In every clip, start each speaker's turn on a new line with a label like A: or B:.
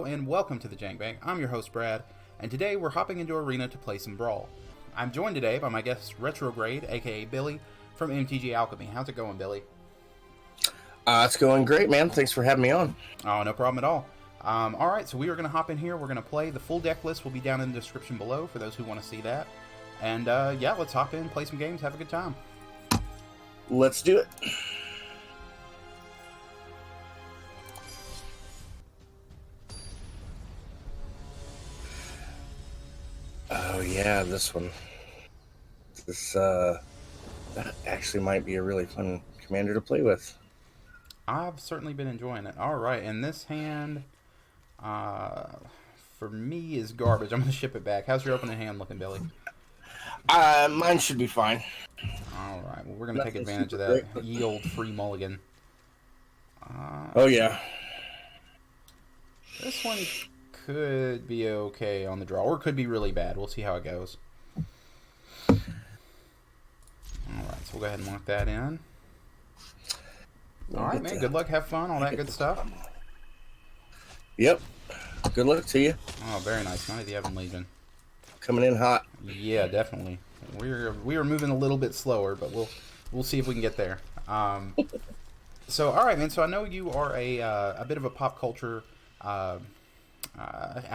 A: Hello and welcome to the Jank Bank. I'm your host Brad, and today we're hopping into Arena to play some Brawl. I'm joined today by my guest Retr0grayed, aka Billy, from MTGAlchemy. How's it going, Billy?
B: It's going great, man. Thanks for having me on.
A: Oh, no problem at all. Alright, so we are going to hop in here. We're going to play. The full deck list will be down in the description below for those who want to see that. And yeah, let's hop in, play some games, have a good time.
B: Let's do it. Oh yeah, this one. That actually might be a really fun commander to play with.
A: I've certainly been enjoying it. Alright, and this hand, for me, is garbage. I'm going to ship it back. How's your opening hand looking, Billy?
B: Mine should be fine.
A: Alright, well, we're going to take advantage of that ye old free mulligan.
B: Oh yeah.
A: This one could be okay on the draw, or it could be really bad. We'll see how it goes. Alright, so we'll go ahead and mark that in. Alright, man, good luck, have fun, all that good stuff.
B: Yep. Good luck to you.
A: Oh, very nice. Night of the Evan Legion.
B: Coming in hot.
A: Yeah, definitely. We are moving a little bit slower, but we'll see if we can get there. So, all right, man. So I know you are a bit of a pop culture. I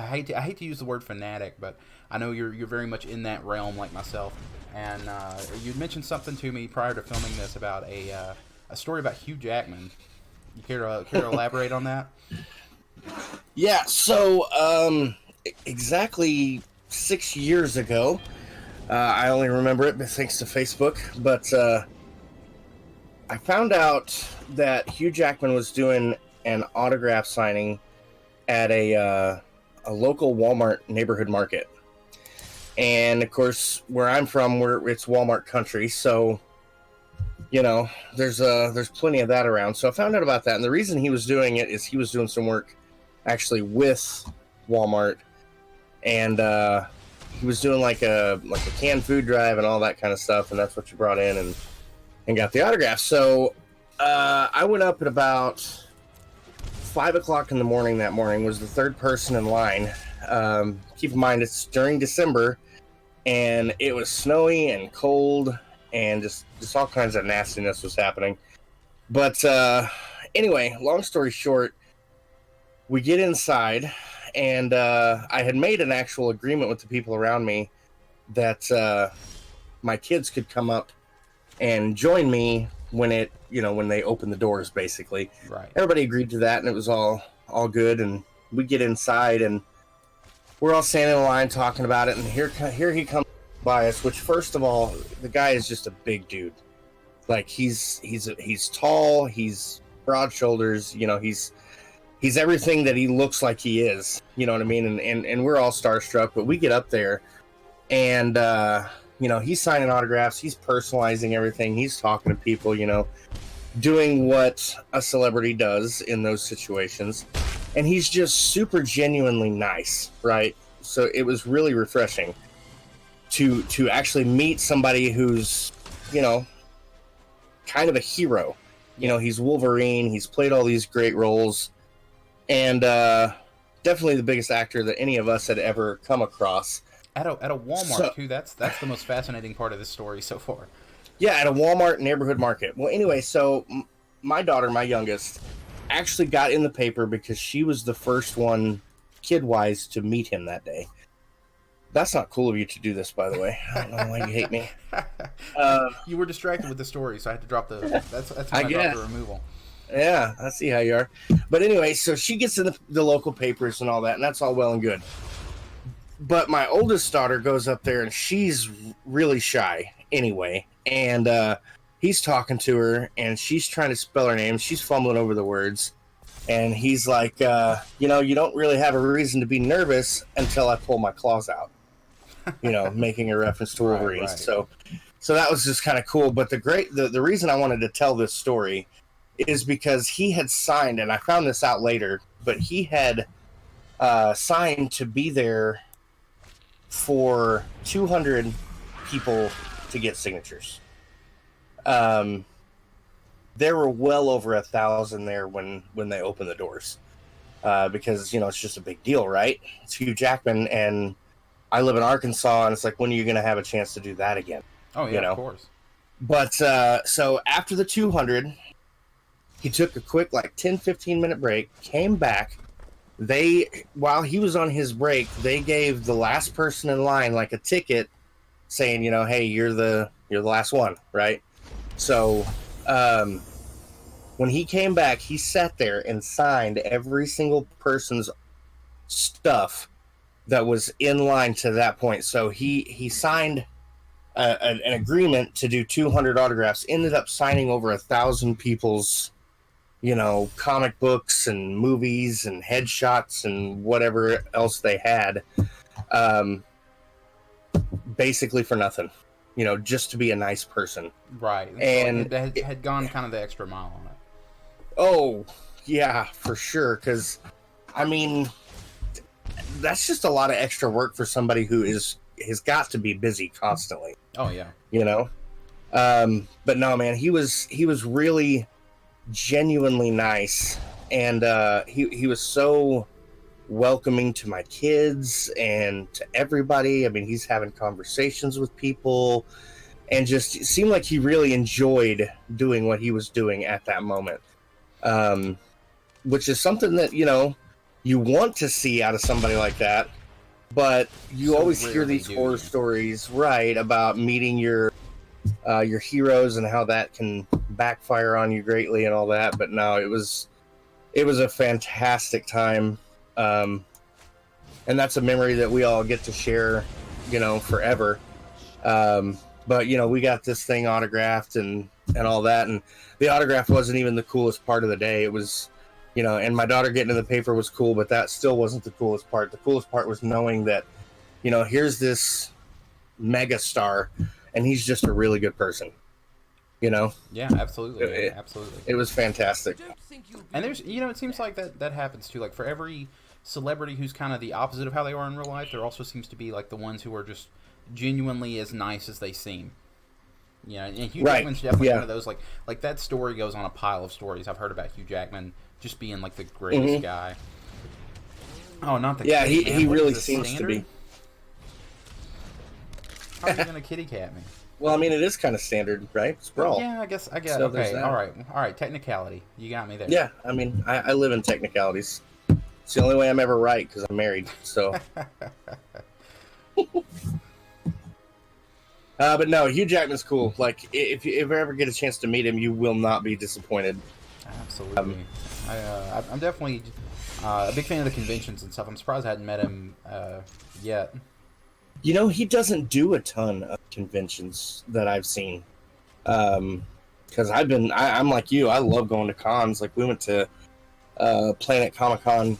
A: hate to use the word fanatic, but I know you're very much in that realm, like myself. And you mentioned something to me prior to filming this about a story about Hugh Jackman. You care to elaborate on that?
B: Yeah. So exactly 6 years ago, I only remember it thanks to Facebook, but I found out that Hugh Jackman was doing an autograph signing at a local Walmart neighborhood market. And of course, where I'm from, it's Walmart country, so you know, there's plenty of that around. So I found out about that, and the reason he was doing it is he was doing some work actually with Walmart, and he was doing like a canned food drive and all that kind of stuff, and that's what you brought in and got the autograph. So I went up at about 5 o'clock in the morning that morning, was the third person in line. Keep in mind, it's during December, and it was snowy and cold, and just all kinds of nastiness was happening. But anyway, long story short, we get inside, and I had made an actual agreement with the people around me that my kids could come up and join me when they open the doors, basically.
A: Right.
B: Everybody agreed to that, and it was all good. And we get inside, and we're all standing in line talking about it. And here he comes by us. Which, first of all, the guy is just a big dude. Like he's tall, he's broad shoulders. You know, he's everything that he looks like he is. You know what I mean? And we're all starstruck. But we get up there, and you know, he's signing autographs, he's personalizing everything, he's talking to people, you know, doing what a celebrity does in those situations. And he's just super genuinely nice, right? So it was really refreshing to actually meet somebody who's, you know, kind of a hero. You know, he's Wolverine, he's played all these great roles, and definitely the biggest actor that any of us had ever come across.
A: At a Walmart, too. That's the most fascinating part of this story so far.
B: Yeah, at a Walmart neighborhood market. Well, anyway, so my daughter, my youngest, actually got in the paper because she was the first one, kid-wise, to meet him that day. That's not cool of you to do this, by the way. I don't know why you hate me.
A: You were distracted with the story, so I had to drop the... That's when I dropped the removal.
B: Yeah, I see how you are. But anyway, so she gets in the local papers and all that, and that's all well and good. But my oldest daughter goes up there, and she's really shy anyway. And he's talking to her, and she's trying to spell her name. She's fumbling over the words. And he's like, you know, you don't really have a reason to be nervous until I pull my claws out. You know, making a reference to Wolverine. Right. So that was just kind of cool. But the reason I wanted to tell this story is because he had signed, and I found this out later, but he had signed to be there for 200 people to get signatures. There were well over 1,000 there when they opened the doors. because it's just a big deal, right? It's Hugh Jackman, and I live in Arkansas, and it's like, when are you going to have a chance to do that again?
A: Oh yeah, of course.
B: But so after the 200, he took a quick 10-15 minute break, came back. While he was on his break, they gave the last person in line like a ticket saying, hey, you're the last one, right? So when he came back, he sat there and signed every single person's stuff that was in line to that point. So he signed an agreement to do 200 autographs, ended up signing over 1,000 people's comic books and movies and headshots and whatever else they had, basically for nothing, just to be a nice person.
A: Right.
B: And
A: so it had gone kind of the extra mile on it.
B: Oh, yeah, for sure. Because, I mean, that's just a lot of extra work for somebody who has got to be busy constantly.
A: Oh, yeah.
B: But no, man, he was really genuinely nice, and he was so welcoming to my kids and to everybody. I mean, he's having conversations with people, and just seemed like he really enjoyed doing what he was doing at that moment, which is something that you want to see out of somebody like that. But you always hear these horror stories, right, about meeting your heroes and how that can backfire on you greatly and all that. But no, it was a fantastic time, and that's a memory that we all get to share, forever. But we got this thing autographed and all that, and the autograph wasn't even the coolest part of the day. It was, and my daughter getting in the paper was cool, but that still wasn't the coolest part. The coolest part was knowing that, here's this mega star, and he's just a really good person.
A: Yeah, absolutely. Absolutely.
B: It was fantastic.
A: And there's, it seems like that happens too. Like, for every celebrity who's kind of the opposite of how they are in real life, there also seems to be like the ones who are just genuinely as nice as they seem. And Hugh Jackman's definitely one of those. Like that story goes on a pile of stories I've heard about Hugh Jackman just being like the greatest guy. Oh, not the kitty,
B: he really seems to be.
A: How are you gonna kitty cat me?
B: Well, I mean, it is kind of standard, right? It's Brawl.
A: Yeah, I guess.
B: So
A: okay, all right. Technicality, you got me there.
B: Yeah, I mean, I live in technicalities. It's the only way I'm ever right because I'm married. So. But no, Hugh Jackman's cool. Like, if you ever get a chance to meet him, you will not be disappointed.
A: Absolutely. I'm definitely a big fan of the conventions and stuff. I'm surprised I hadn't met him yet.
B: He doesn't do a ton of conventions that I've seen. Because I'm like you. I love going to cons. Like, we went to Planet Comic-Con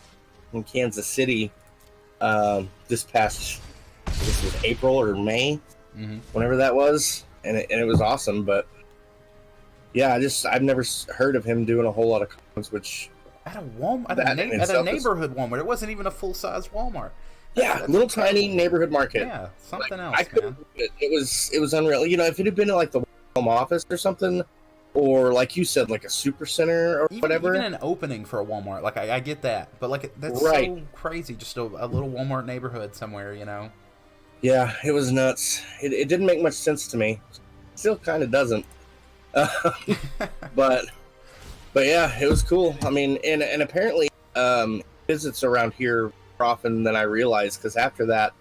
B: in Kansas City this past, I guess it was April or May. Whenever that was, and it was awesome. But yeah, I've never heard of him doing a whole lot of cons, which
A: at a Walmart, at a neighborhood Walmart. It wasn't even a full size Walmart.
B: That's little tiny neighborhood market.
A: Yeah, something else.
B: Man. It was unreal. If it had been like the home office or something, or like you said, like a super center or whatever.
A: Even an opening for a Walmart, like I get that, but like that's so crazy. Just a little Walmart neighborhood somewhere,
B: Yeah, it was nuts. It didn't make much sense to me. Still kind of doesn't. But yeah, it was cool. I mean, and apparently visits around here more often than I realized, because after that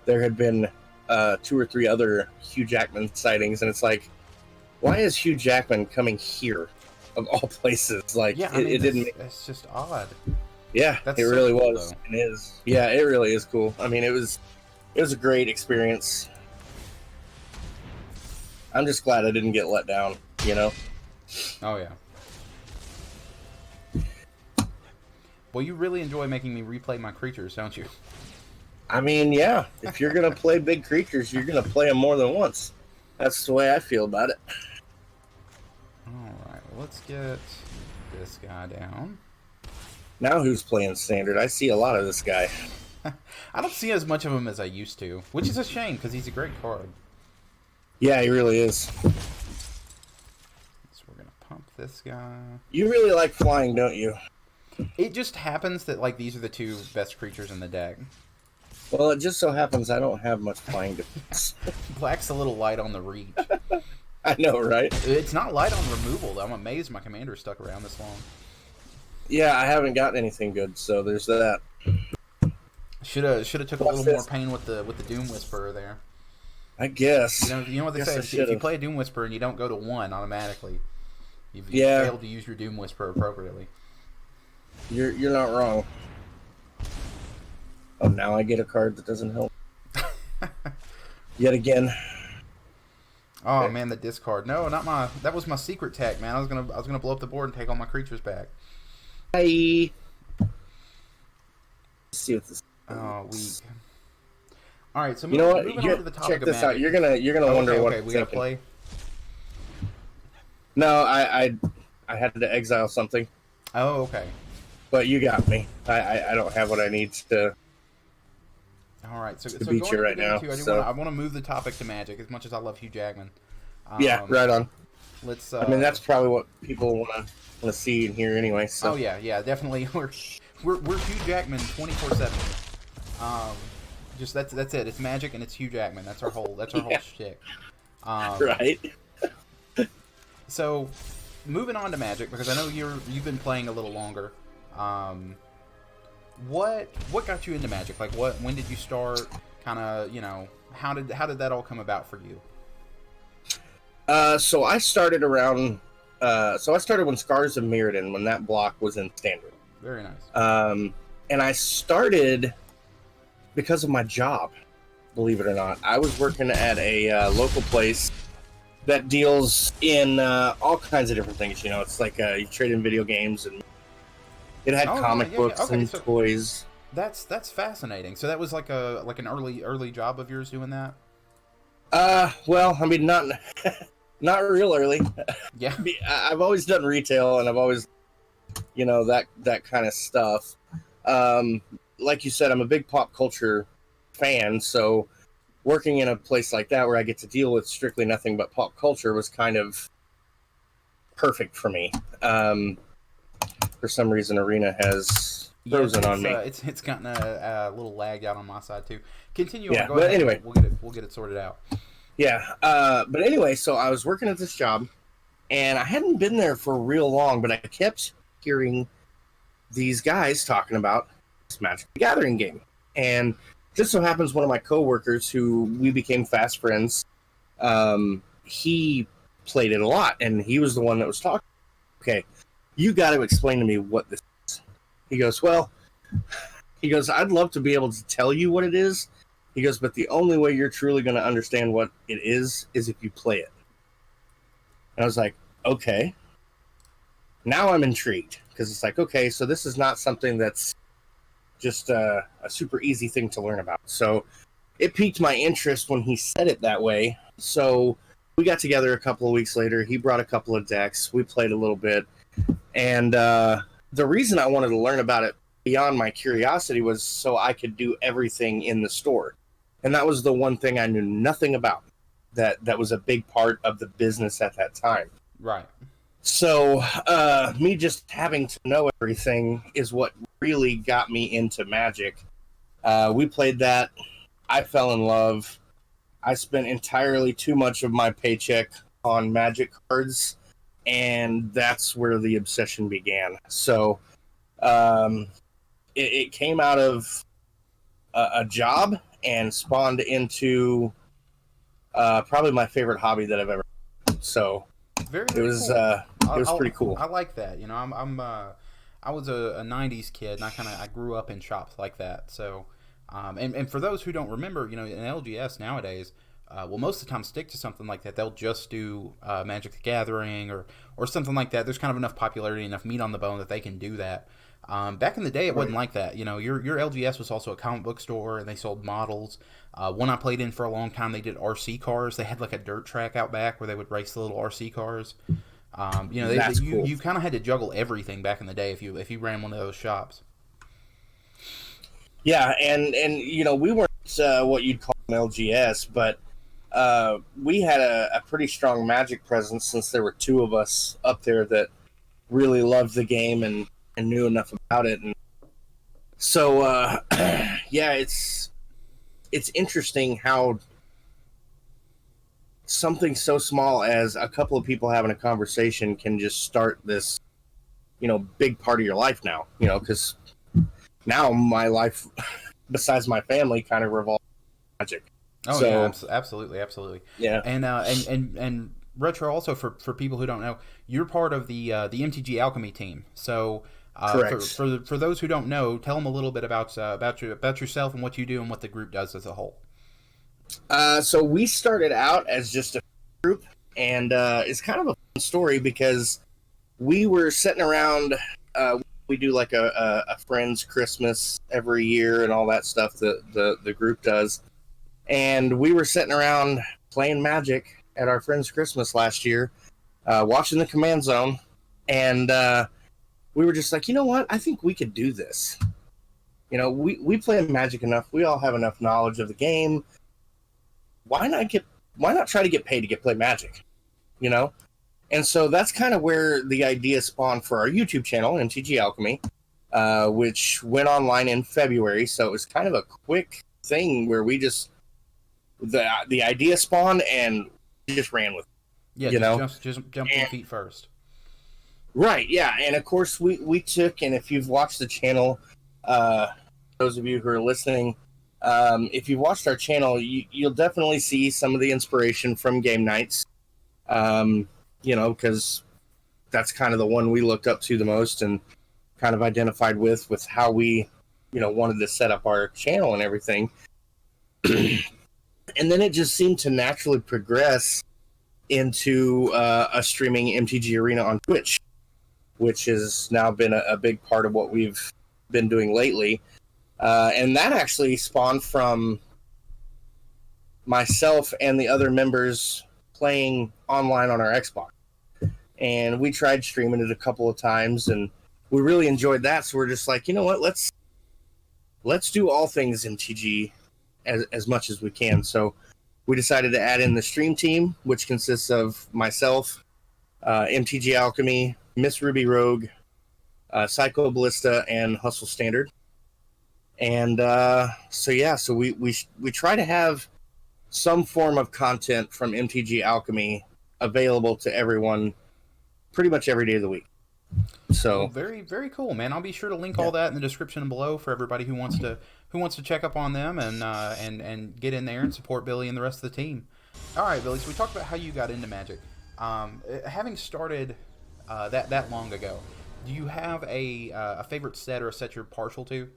B: there had been 2 or 3 other Hugh Jackman sightings, and it's like, why is Hugh Jackman coming here of all places? Like,
A: yeah,
B: it didn't make...
A: It's just odd.
B: Yeah, it really was. Though. It is. Yeah, it really is cool. I mean, it was a great experience. I'm just glad I didn't get let down,
A: Oh, yeah. Well, you really enjoy making me replay my creatures, don't you?
B: I mean, yeah. If you're going to play big creatures, you're going to play them more than once. That's the way I feel about it.
A: Alright, well, let's get this guy down.
B: Now who's playing standard? I see a lot of this guy.
A: I don't see as much of him as I used to, which is a shame, because he's a great card.
B: Yeah, he really is.
A: So we're going to pump this guy.
B: You really like flying, don't you?
A: It just happens that like these are the two best creatures in the deck.
B: Well, it just so happens I don't have much flying defense.
A: Black's a little light on the reach.
B: I know, right?
A: It's not light on removal, though. I'm amazed my commander stuck around this long.
B: Yeah, I haven't gotten anything good, so there's that.
A: Should have took a little more pain with the Doom Whisperer there.
B: I guess.
A: You know what they say? If you play a Doom Whisperer and you don't go to 1 automatically, you've failed to use your Doom Whisperer appropriately.
B: You're not wrong. Oh, now I get a card that doesn't help. Yet again.
A: Oh okay. Man, the discard. No, not my. That was my secret tech, man. I was gonna blow up the board and take all my creatures back.
B: Hey. Let's see what this.
A: Oh, weak. All right, so
B: you know what?
A: moving on to the topic
B: check this
A: of Magic.
B: out. You're gonna wonder what.
A: Okay, we gotta play.
B: No, I had to exile something.
A: Oh, okay.
B: But you got me. I don't have what I need to.
A: All right, so
B: beat
A: going
B: you right now.
A: I want to move the topic to Magic as much as I love Hugh Jackman.
B: Yeah, right on.
A: Let's.
B: I mean, that's probably what people want to see and hear anyway. So.
A: Oh yeah, definitely. We're Hugh Jackman 24/7. Just that's it. It's Magic and it's Hugh Jackman. That's our whole shtick.
B: Right.
A: So, moving on to Magic because I know you've been playing a little longer. What got you into Magic? Like when did you start? Kind of, how did that all come about for you?
B: So I started around. So I started when Scars of Mirrodin, when that block was in Standard.
A: Very nice.
B: And I started because of my job. Believe it or not, I was working at a local place that deals in all kinds of different things. It's like you trade in video games, and it had comic books and toys.
A: That's fascinating. So that was like an early job of yours doing that?
B: Well, I mean, not real early.
A: Yeah.
B: I've always done retail, and I've always, that kind of stuff. Like you said, I'm a big pop culture fan, so working in a place like that where I get to deal with strictly nothing but pop culture was kind of perfect for me. For some reason, Arena has frozen on me.
A: It's gotten a little lagged out on my side too. Continue
B: on.
A: Go ahead.
B: Anyway,
A: we'll get it sorted out.
B: Yeah. But anyway, so I was working at this job, and I hadn't been there for real long, but I kept hearing these guys talking about this Magic the Gathering game, and just so happens one of my coworkers, who we became fast friends, he played it a lot, and he was the one that was talking. Okay, you got to explain to me what this is. He goes, I'd love to be able to tell you what it is. He goes, but the only way you're truly going to understand what it is if you play it. And I was like, okay. Now I'm intrigued, because it's like, okay, so this is not something that's just a super easy thing to learn about. So it piqued my interest when he said it that way. So we got together a couple of weeks later. He brought a couple of decks. We played a little bit. And the reason I wanted to learn about it beyond my curiosity was so I could do everything in the store. And that was the one thing I knew nothing about. That was a big part of the business at that time.
A: Right.
B: So me just having to know everything is what really got me into Magic. We played that. I fell in love. I spent entirely too much of my paycheck on Magic cards, and that's where the obsession began. So it came out of a job and spawned into probably my favorite hobby that I've ever done. So it was pretty cool.
A: I like that. I was a '90s kid, and I grew up in shops like that. So, and for those who don't remember, in LGS nowadays, most of the time stick to something like that. They'll just do Magic the Gathering or something like that. There's kind of enough popularity, enough meat on the bone that they can do that. Back in the day, it wasn't like that. Your LGS was also a comic book store, and they sold models. One I played in for a long time, they did RC cars. They had like a dirt track out back where they would race the little RC cars.
B: That's cool.
A: You kind of had to juggle everything back in the day if you ran one of those shops.
B: Yeah, and we weren't what you'd call an LGS, but we had a pretty strong Magic presence since there were two of us up there that really loved the game and and knew enough about it. And so, yeah, it's interesting how something so small as a couple of people having a conversation can just start this, big part of your life now, because now my life, besides my family, kind of revolves around magic.
A: Oh,
B: so,
A: yeah, absolutely.
B: Yeah.
A: And Retro, also, for people who don't know, you're part of the MTGAlchemy team. So,
B: Correct.
A: For those who don't know, tell them a little bit about yourself and what you do and what the group does as a whole.
B: So we started out as just a group, and it's kind of a fun story because we were sitting around. We do like a friend's Christmas every year and all that stuff that the group does. And we were sitting around playing Magic at our friend's Christmas last year, watching the Command Zone, and we were just like, you know what? I think we could do this. We play Magic enough. We all have enough knowledge of the game. Why not try to get paid to play Magic? And so that's kind of where the idea spawned for our YouTube channel, MTGAlchemy, which went online in February. So it was kind of a quick thing where we just the idea spawned and we just ran with it.
A: Yeah, just jump your feet first.
B: Right, yeah. And of course we took, and if you've watched the channel, those of you who are listening, if you've watched our channel, you'll definitely see some of the inspiration from game nights. Because that's kind of the one we looked up to the most and kind of identified with how we, wanted to set up our channel and everything. And then it just seemed to naturally progress into a streaming MTG arena on Twitch, which has now been a big part of what we've been doing lately. And that actually spawned from myself and the other members playing online on our Xbox. And we tried streaming it a couple of times, and we really enjoyed that. So we're just like, you know what, let's do all things MTG as much as we can. So we decided to add in the stream team, which consists of myself, MTGAlchemy, Miss Ruby Rogue, Psycho Ballista, and Hustle Standard. And so we try to have some form of content from MTGAlchemy available to everyone pretty much every day of the week. So
A: well, very, very cool, man. I'll be sure to link all that in the description below for everybody who wants to check up on them and get in there and support Billy and the rest of the team. All right, Billy. So we talked about how you got into Magic. Having started that long ago, do you have a favorite set or a set you're partial to?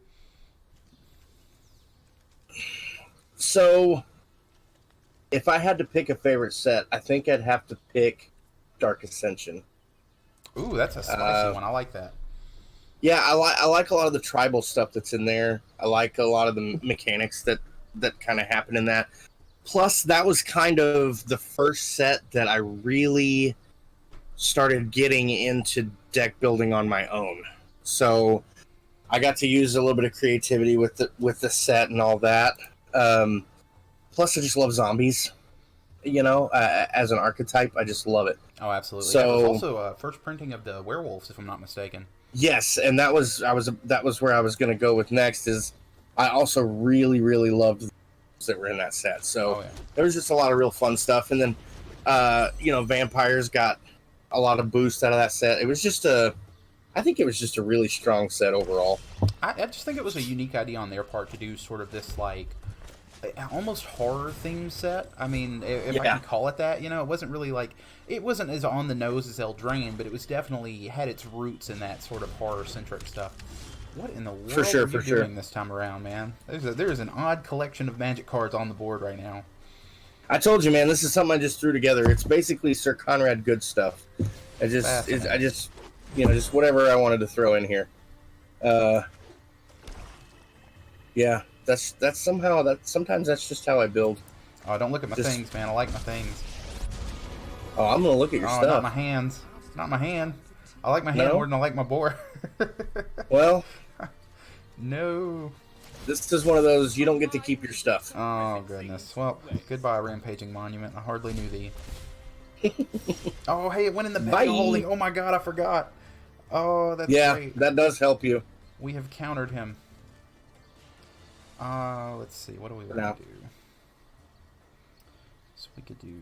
B: So, if I had to pick a favorite set, I think I'd have to pick Dark Ascension.
A: Ooh, that's a spicy one. I like that.
B: Yeah, I like a lot of the tribal stuff that's in there. I like a lot of the mechanics that kind of happen in that. Plus, that was kind of the first set that I really started getting into deck building on my own. So I got to use a little bit of creativity with the set and all that. Plus, I just love zombies. As an archetype, I just love it.
A: Oh, absolutely.
B: So,
A: that was also a first printing of the werewolves, if I'm not mistaken.
B: Yes, and that was where I was going to go with next. Is I also really, really loved the that were in that set. So there was just a lot of real fun stuff. And then, vampires got a lot of boost out of that set. It was just I think it was just a really strong set overall.
A: I just think it was a unique idea on their part to do sort of this like almost horror themed set. I mean, if I can call it that, it wasn't really like, it wasn't as on the nose as Eldraine, but it was definitely had its roots in that sort of horror centric stuff. What in the world are you doing this time around, man? There's an odd collection of Magic cards on the board right now.
B: I told you, man, this is something I just threw together. It's basically Sir Konrad good stuff. I just whatever I wanted to throw in here. Yeah, that's sometimes that's just how I build.
A: Oh, don't look at my things, man. I like my things.
B: Oh, I'm gonna look at your stuff.
A: Not my hands. Not my hand. I like my hand more than I like my board.
B: Well,
A: no.
B: This is one of those you don't get to keep your stuff.
A: Oh goodness. Well, goodbye, Rampaging Monument. I hardly knew thee. Oh, hey, it went in the bag of holding. Oh my God, I forgot. Oh, that's
B: Yeah,
A: great.
B: that does help you.
A: We have countered him. Let's see. What do we want to do? So we could do...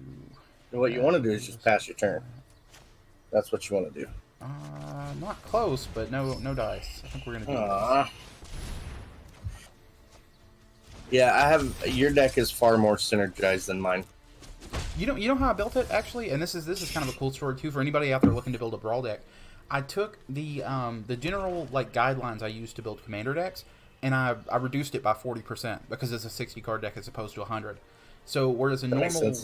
B: What you want to do is just pass your turn. That's what you want to do.
A: Not close, but no dice. I think we're gonna do this.
B: Yeah, your deck is far more synergized than mine.
A: You know how I built it actually, and this is kind of a cool story too for anybody out there looking to build a Brawl deck. I took the general like guidelines I used to build commander decks, and I reduced it by 40% because it's a 60 card deck as opposed to 100. So whereas a normal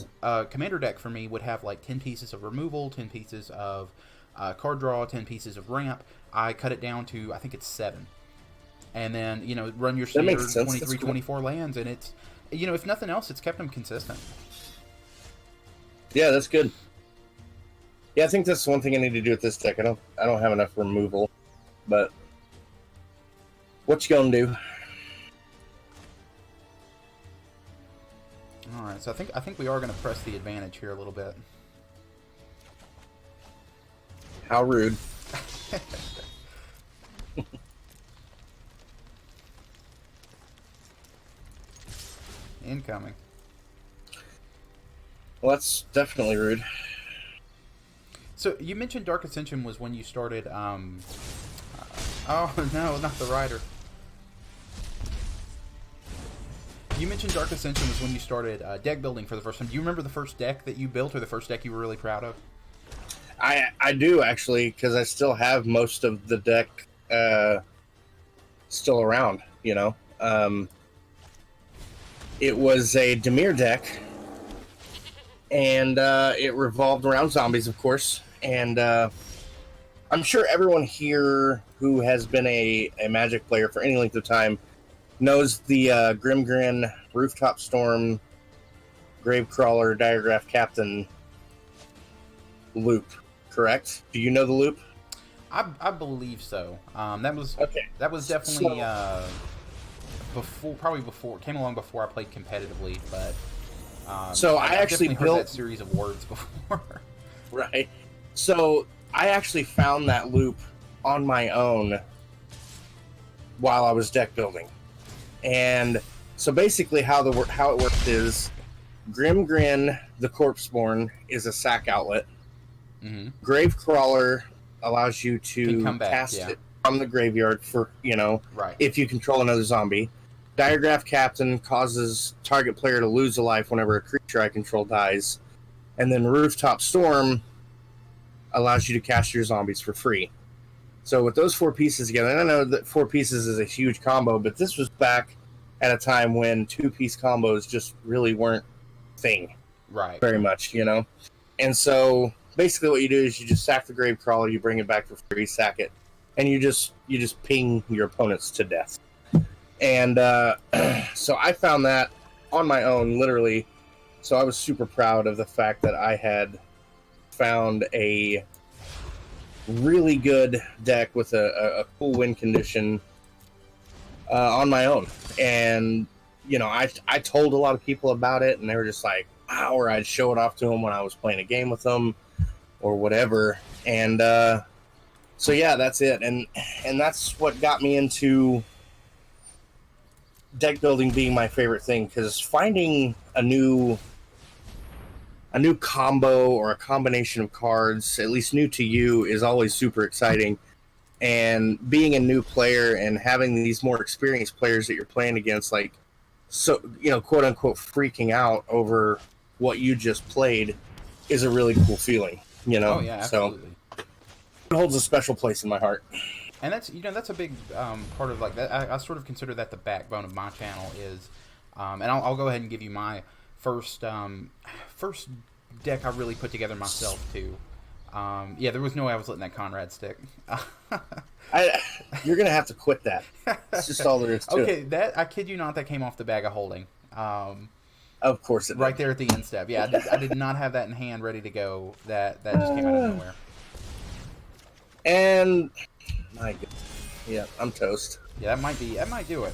A: commander deck for me would have like 10 pieces of removal, 10 pieces of card draw, 10 pieces of ramp, I cut it down to I think it's 7. And then, you know, run your standard 23, 24 lands, and it's, you know, if nothing else, it's kept them consistent.
B: Yeah, that's good. Yeah, I think that's one thing I need to do with this deck. I don't have enough removal, but what you gonna do?
A: All right, so I think we are gonna press the advantage here a little bit.
B: How rude.
A: Incoming.
B: Well, that's definitely rude.
A: So you mentioned Dark Ascension was when you started. Oh no, not the Rider. You mentioned Dark Ascension was when you started deck building for the first time. Do you remember the first deck that you built, or the first deck you were really proud of?
B: I do actually, because I still have most of the deck still around. You know, it was a Dimir deck, and it revolved around zombies, of course. And I'm sure everyone here who has been a Magic player for any length of time knows the Grimgrin, Rooftop Storm, Gravecrawler, Diagraph Captain loop, correct? Do you know the loop?
A: I believe so. That was
B: okay.
A: That was definitely before came along before I played competitively, but
B: so I actually
A: definitely
B: built
A: heard that series of words before.
B: Right. So I actually found that loop on my own while I was deck building. And so basically how it worked is Grimgrin, the Corpseborn, is a sack outlet. Mm-hmm. Gravecrawler allows you to cast it from the graveyard for, you know, if you control another zombie. Diagraph Captain causes target player to lose a life whenever a creature I control dies. And then Rooftop Storm allows you to cast your zombies for free. So with those 4 pieces together, and I know that 4 pieces is a huge combo, but this was back at a time when 2-piece combos just really weren't thing. Very much, you know? And so basically what you do is you just sack the Gravecrawler, you bring it back for free, sack it, and you just ping your opponents to death. And so I found that on my own, literally. So I was super proud of the fact that I had found a really good deck with a cool win condition on my own. And, you know, I told a lot of people about it, and they were just like, wow, or I'd show it off to them when I was playing a game with them or whatever. And so, yeah, that's it. And that's what got me into deck building being my favorite thing, because finding a new combo or a combination of cards, at least new to you, is always super exciting. And being a new player and having these more experienced players that you're playing against, like, so, you know, quote unquote, freaking out over what you just played is a really cool feeling, you know?
A: Oh, yeah, absolutely.
B: So it holds a special place in my heart.
A: And that's, you know, that's a big part of, like, that. I sort of consider that the backbone of my channel is, and I'll go ahead and give you my first deck I really put together myself too. Yeah, there was no way I was letting that Konrad stick.
B: You're gonna have to quit that. It's just all there is to it.
A: Okay, that, I kid you not, that came off the bag of holding.
B: Of course it did.
A: Right there at the end step. Yeah, I did not have that in hand ready to go. That just came out of nowhere.
B: And my goodness. Yeah, I'm toast.
A: Yeah, that might do it.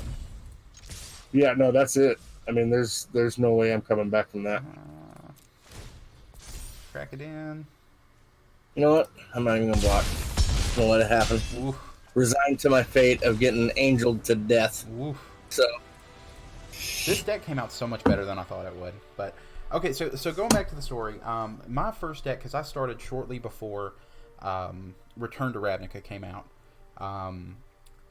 B: Yeah, no, that's it. I mean, there's no way I'm coming back from that.
A: Crack it in.
B: You know what? I'm not even gonna block. gonna let it happen.
A: Oof.
B: Resigned to my fate of getting angeled to death.
A: Oof.
B: So
A: this deck came out so much better than I thought it would. But okay, so going back to the story, my first deck, because I started shortly before Return to Ravnica came out,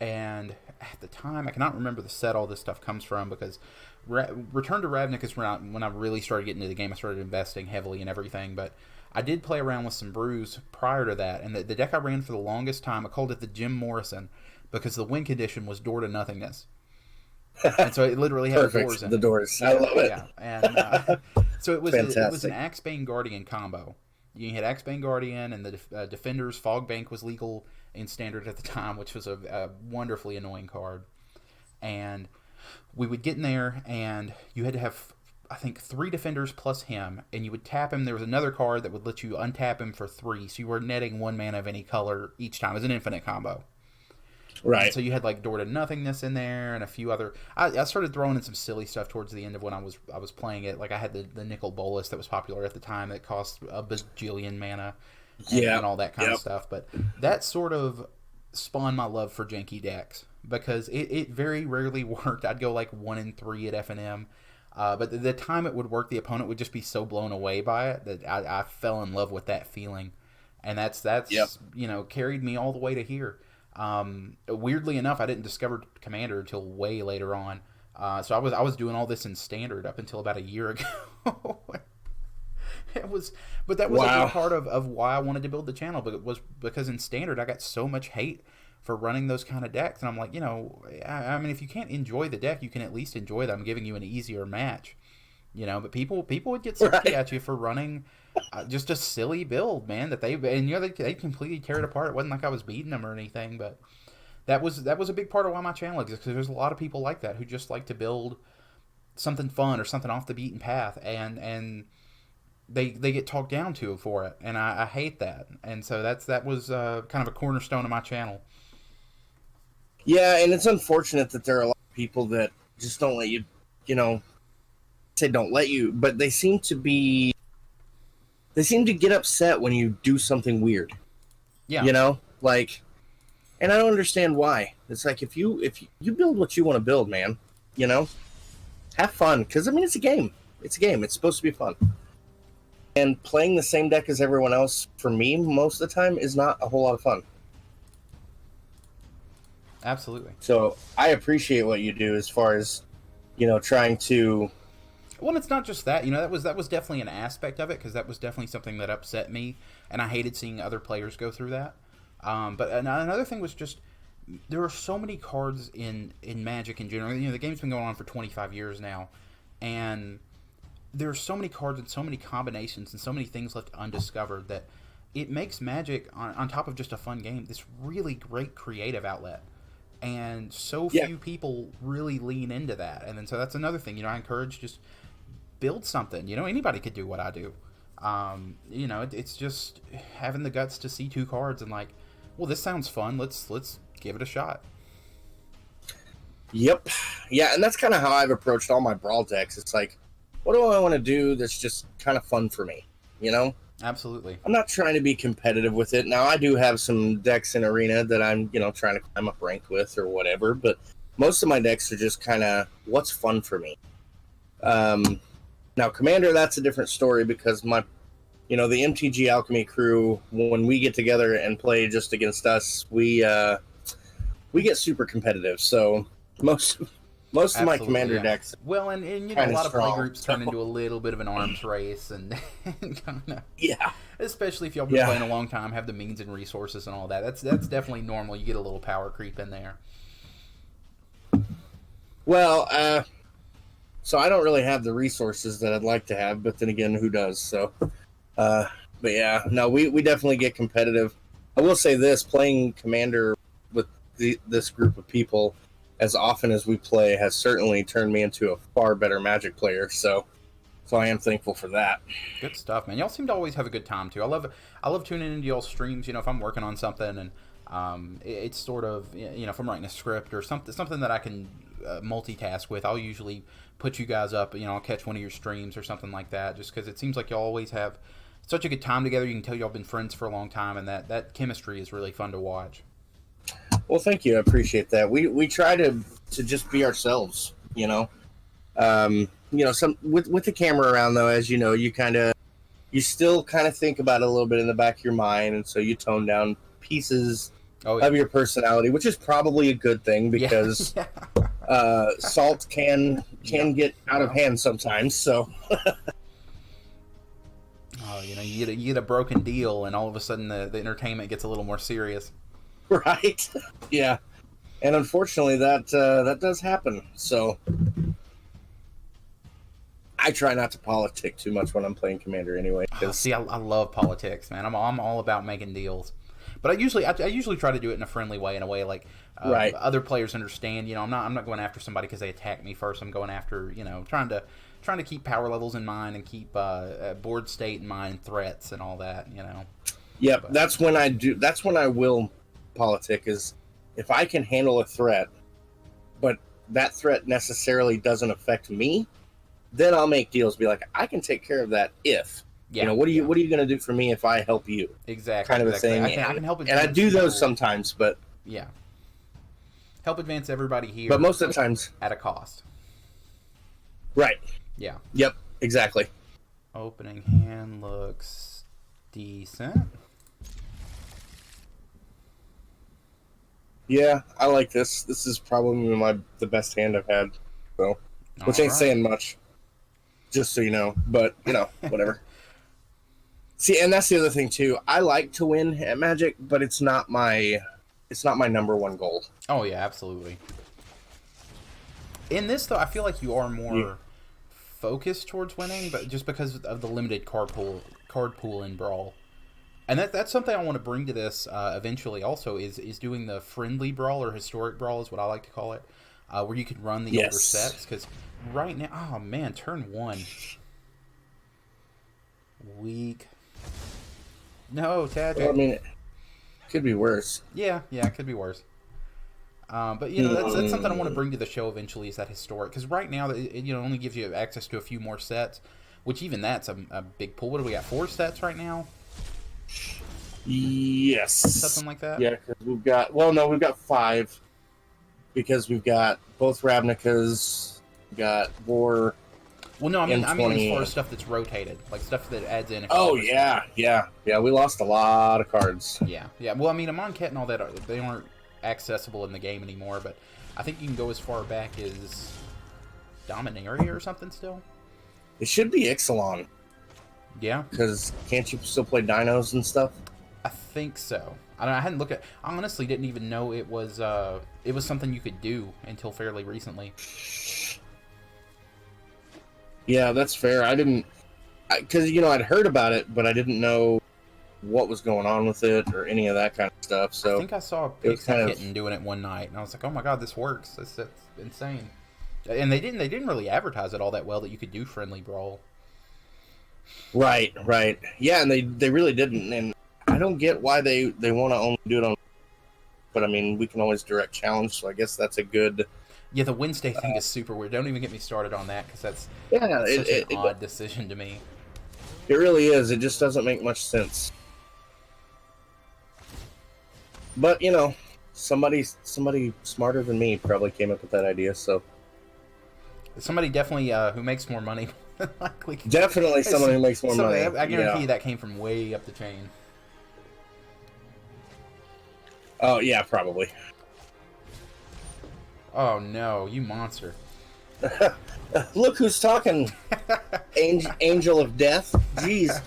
A: and at the time I cannot remember the set all this stuff comes from, because Return to Ravnica is when I really started getting into the game. I started investing heavily in everything, but I did play around with some brews prior to that, and the deck I ran for the longest time, I called it the Jim Morrison, because the win condition was door to nothingness. And so it literally had doors in it.
B: The doors. I love it.
A: Yeah. And so it was an Axebane Guardian combo. You had Axebane Guardian, and the Defender's Fog Bank was legal in Standard at the time, which was a wonderfully annoying card. And we would get in there, and you had to have, I think, 3 Defenders plus him, and you would tap him. There was another card that would let you untap him for 3, so you were netting 1 mana of any color each time. It was an infinite combo.
B: Right.
A: And so you had like Door to Nothingness in there and a few other. I started throwing in some silly stuff towards the end of when I was playing it. Like I had the Nickel Bolus that was popular at the time that cost a bajillion mana, and all that kind of stuff. But that sort of spawned my love for janky decks, because it very rarely worked. I'd go like 1-3 at F&M. But the time it would work, the opponent would just be so blown away by it that I fell in love with that feeling, and that's carried me all the way to here. Weirdly enough, I didn't discover Commander until way later on. So I was doing all this in Standard up until about a year ago. But that was a big part of why I wanted to build the channel. But it was because in Standard I got so much hate for running those kind of decks, and I'm like, I mean, if you can't enjoy the deck, you can at least enjoy that I'm giving you an easier match. But people would get salty at you for running just a silly build, man. That they completely tear it apart. It wasn't like I was beating them or anything, but that was a big part of why my channel exists, because there's a lot of people like that who just like to build something fun or something off the beaten path, and they get talked down to for it, and I hate that. And so that was kind of a cornerstone of my channel.
B: Yeah, and it's unfortunate that there are a lot of people that just don't let you, say don't let you, but they seem to get upset when you do something weird. Yeah. And I don't understand why. It's like, if you build what you want to build, man, have fun. Because, I mean, it's a game. It's a game. It's supposed to be fun. And playing the same deck as everyone else, for me, most of the time, is not a whole lot of fun.
A: Absolutely.
B: So I appreciate what you do as far as, trying to...
A: Well, it's not just that. That was definitely an aspect of it, because that was definitely something that upset me, and I hated seeing other players go through that. But another thing was just, there are so many cards in Magic in general. The game's been going on for 25 years now, and there are so many cards and so many combinations and so many things left undiscovered that it makes Magic, on top of just a fun game, this really great creative outlet. And so few people really lean into that. And then so that's another thing, I encourage, just build something. Anybody could do what I do. It's just having the guts to see 2 cards and like, well, this sounds fun. Let's give it a shot.
B: Yep. Yeah, and that's kind of how I've approached all my Brawl decks. It's like, what do I want to do that's just kind of fun for me?
A: Absolutely.
B: I'm not trying to be competitive with it. Now, I do have some decks in Arena that I'm, trying to climb up rank with or whatever, but most of my decks are just kind of what's fun for me. Now, Commander, that's a different story, because the MTGAlchemy crew, when we get together and play just against us, we get super competitive. So most of my Commander decks.
A: Well, and a lot of play groups turn into a little bit of an arms race, and kind of, especially if y'all been playing a long time, have the means and resources and all that. That's definitely normal. You get a little power creep in there.
B: Well, so I don't really have the resources that I'd like to have, but then again, who does? So, but yeah, no, we definitely get competitive. I will say this: playing Commander with this group of people as often as we play has certainly turned me into a far better Magic player. So I am thankful for that.
A: Good stuff, man. Y'all seem to always have a good time too. I love tuning into y'all's streams. If I'm working on something and it's sort of, if I'm writing a script or something that I can multitask with, I'll usually put you guys up. I'll catch one of your streams or something like that, just because it seems like y'all always have such a good time together. You can tell y'all been friends for a long time, and that chemistry is really fun to watch.
B: Well, thank you. I appreciate that. We try to just be ourselves, you know. Some with the camera around though, as you know, you still kind of think about it a little bit in the back of your mind, and so you tone down pieces of your personality, which is probably a good thing because salt can get out of hand sometimes. So.
A: Oh, you get a broken deal, and all of a sudden the entertainment gets a little more serious.
B: Right. Yeah. And unfortunately, that does happen. So I try not to politic too much when I'm playing Commander, anyway.
A: See, I love politics, man. I'm all about making deals, but I usually try to do it in a friendly way, in a way like other players understand. I'm not going after somebody because they attack me first. I'm going after trying to keep power levels in mind and keep board state in mind, threats and all that.
B: Yep, but that's when I will politic, is if I can handle a threat, but that threat necessarily doesn't affect me, then I'll make deals. Be like, I can take care of that if. What are you going to do for me if I help you?
A: Exactly.
B: Kind of a thing.
A: I can help
B: and I do those sometimes, but
A: help advance everybody here.
B: But most of the times
A: at a cost.
B: Right.
A: Yeah.
B: Yep. Exactly.
A: Opening hand looks decent.
B: Yeah, I like this. This is probably the best hand I've had, so which ain't saying much, just so you know. But whatever. See, and that's the other thing too. I like to win at Magic, but it's not my number one goal.
A: Oh yeah, absolutely. In this though, I feel like you are more focused towards winning, but just because of the limited card pool in Brawl. And that's something I want to bring to this eventually also is doing the friendly Brawl, or historic Brawl is what I like to call it, where you can run the older sets. Because right now, oh man, turn 1. Weak. No, Tad.
B: Well, I mean, it could be worse.
A: Yeah, it could be worse. But that's something I want to bring to the show eventually, is that historic. Because right now, it only gives you access to a few more sets, which even that's a big pool. What do we got? 4 sets right now?
B: Yes.
A: Something like that?
B: Yeah, because we've got 5. Because we've got both Ravnikas, we've got War.
A: Well, no, I mean as far as stuff that's rotated, like stuff that adds in.
B: Yeah. We lost a lot of cards.
A: Yeah. Well, I mean, Amonkhet and all that, they aren't accessible in the game anymore, but I think you can go as far back as Dominaria or something still.
B: It should be Ixalan.
A: Yeah.
B: Because can't you still play dinos and stuff?
A: I think so. I hadn't looked at. I honestly didn't even know it was something you could do until fairly recently.
B: Yeah, that's fair. I didn't, because I'd heard about it, but I didn't know what was going on with it or any of that kind of stuff. So
A: I think I saw a Pixie Kitten doing it one night, and I was like, "Oh my god, this works! That's insane." And they didn't really advertise it all that well that you could do friendly Brawl.
B: Right. Yeah, and they really didn't, and I don't get why they want to only do it on. But I mean, we can always direct challenge, so I guess that's a good.
A: Yeah, the Wednesday thing is super weird. Don't even get me started on that, because that's such an odd decision to me.
B: It really is. It just doesn't make much sense. But somebody smarter than me probably came up with that idea. So
A: somebody definitely who makes more money.
B: Definitely someone who makes more money.
A: I guarantee you that came from way up the chain.
B: Oh yeah, probably.
A: Oh no, you monster.
B: Look who's talking. Angel of Death. Jeez.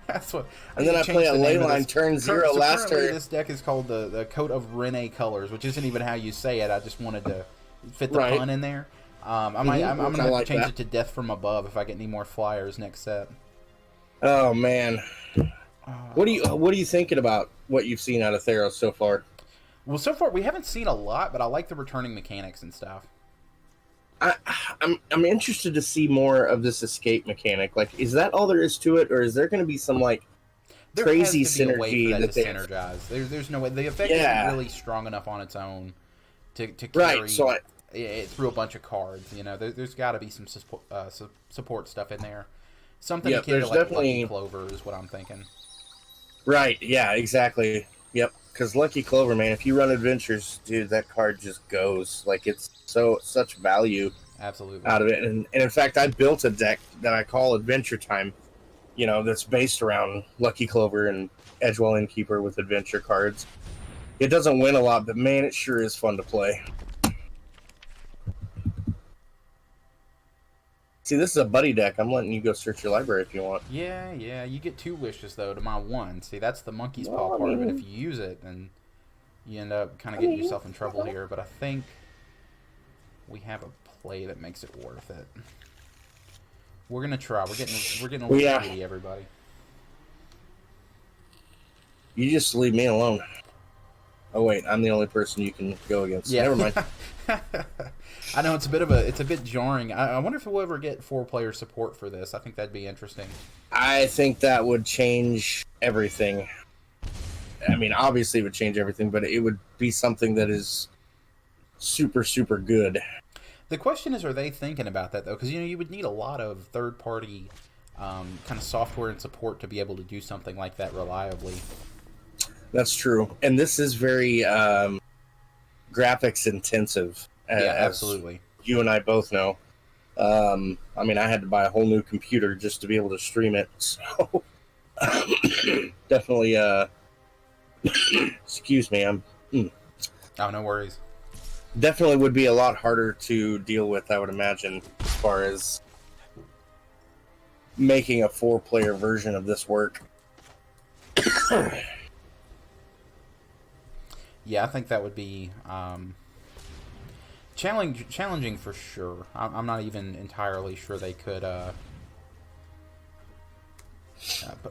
A: That's what.
B: And then I play a Leyline turn 0 last turn.
A: This deck is called the Coat of Rienne Colors, which isn't even how you say it. I just wanted to fit the pun in there. I'm gonna have to change it to Death from Above if I get any more flyers next set.
B: Oh man. What are you thinking about what you've seen out of Theros so far?
A: Well, so far we haven't seen a lot, but I like the returning mechanics and stuff.
B: I'm interested to see more of this escape mechanic. Like, is that all there is to it, or is there going to be some crazy synergy
A: that they synergize? There's no way. The effect isn't really strong enough on its own to carry it through a bunch of cards. There's got to be some support stuff in there. Something
B: Yep,
A: akin to
B: there's
A: like
B: definitely
A: Lucky Clover is what I'm thinking.
B: right. Yeah, exactly. Yep. Because Lucky Clover, man, if you run adventures, dude, that card just goes. Like it's such value
A: Absolutely.
B: out of it. And in fact, I built a deck that I call Adventure Time. That's based around Lucky Clover and Edgewell Innkeeper with adventure cards. It doesn't win a lot, but man, it sure is fun to play. See, this is a buddy deck. I'm letting you go search your library if you want.
A: Yeah, yeah. You get 2 wishes though to my 1. See, that's the monkey's paw
B: Well,
A: part of it. If you use it, then you end up kind of getting yourself in trouble here. But I think we have a play that makes it worth it. We're gonna try. We're getting a little greedy, everybody.
B: You just leave me alone. Oh wait, I'm the only person you can go against. Yeah. Never mind.
A: I know it's a bit jarring. I wonder if we'll ever get 4-player support for this. I think that'd be interesting.
B: I think that would change everything. I mean, obviously it would change everything, but it would be something that is super, super good.
A: The question is, are they thinking about that though? Because you would need a lot of third-party kind of software and support to be able to do something like that reliably.
B: That's true, and this is very graphics intensive.
A: Yeah, absolutely.
B: You and I both know. I mean, I had to buy a whole new computer just to be able to stream it. So definitely. Excuse me.
A: Oh, no worries.
B: Definitely would be a lot harder to deal with, I would imagine, as far as making a 4-player version of this work.
A: Yeah, I think that would be challenging for sure. I'm not even entirely sure they could